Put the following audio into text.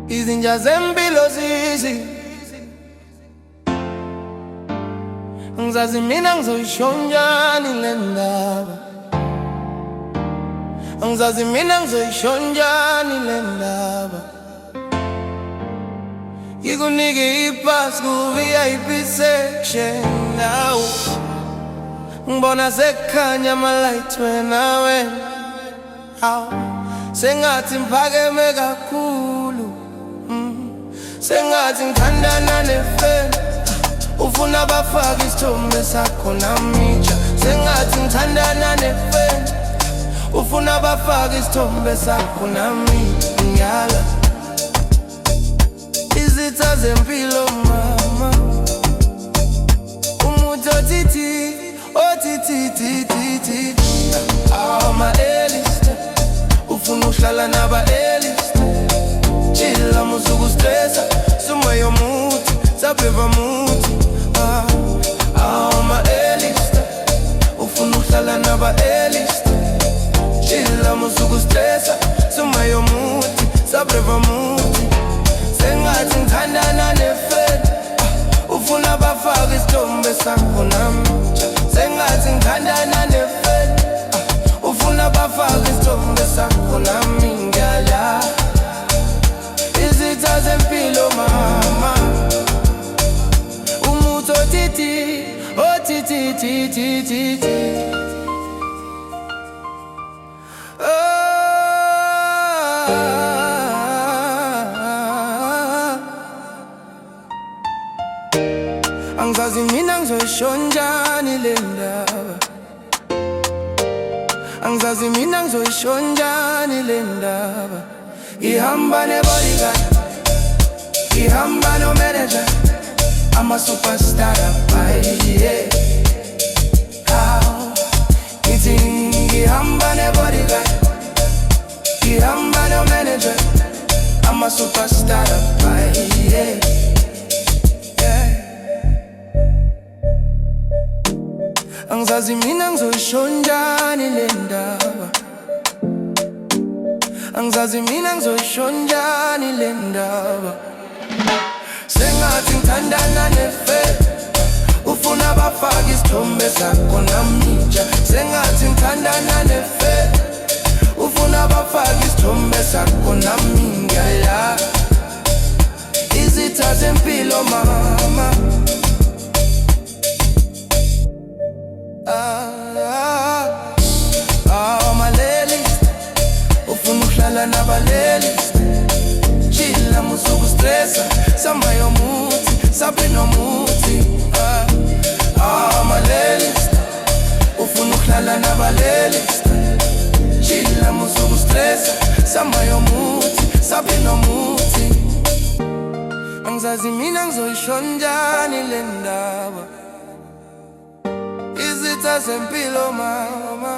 Izinja zempilo zizi, ngizazi mina ngizoyisho njani le ndaba, ngizazi mina ngizoyisho njani le ndaba. Ngikunike ipass ku-VIP section now, ngibona sekukhanya ama-light wena sengathi mphakeme kakhulu, sengathi ngithandana nefeni, ufuna bafake isithombe sakho namitsha. Sengathi ngithandana nefeni, ufuna bafake isithombe sakho namitsha. Ngiyala izitha zempilo mama, umuthi otithi ama-eliste, ufuna uhlala naba-eliste. Chilla musuku stressa, suma yomuthi, sabeva muthi. Ama-eliste, ufuna uhlala naba-eliste. Chilla musuku stressa, suma yomuthi, sabeva muthi. Sengathi ngithandana nefeni, ufuna bafake isithombe sakho namitsha. Sengathi ngithandana nefeni, ufuna bafake isithombe sakho nami. Ngiyala izitha zempilo mama, umuthi otithi angizazi mina ngizoyisho njani le ndaba, angizazi mina ngizoyisho njani le ndaba. Ihamba ne-bodyguard, ihamba no-manager, ama-superstar abhayiye. Ngithi ihamba ne-bodyguard, ihamba no-manager, ama-superstar abhayiye. Angizazi mina ngizoyisho njani le ndaba, angizazi mina ngizoyisho njani le ndaba. Sengathi ngithandana nefeni, ufuna bafake isithombe sakho namitsha. Sengathi ngithandana nefeni, ufuna bafake isithombe sakho nami. Ngiyala izitha zempilo mama, ama-leliste, ufuna uhlala naba-leliste. Chilla musuku stressa, samba yomuthi, sabe nomuthi. Ama-leliste, ufuna uhlala naba-leliste. Chilla musuku stressa, samba yomuthi, sabe nomuthi. Angizazi mina ngizoyisho njani le ndaba, izitha zempilo mama.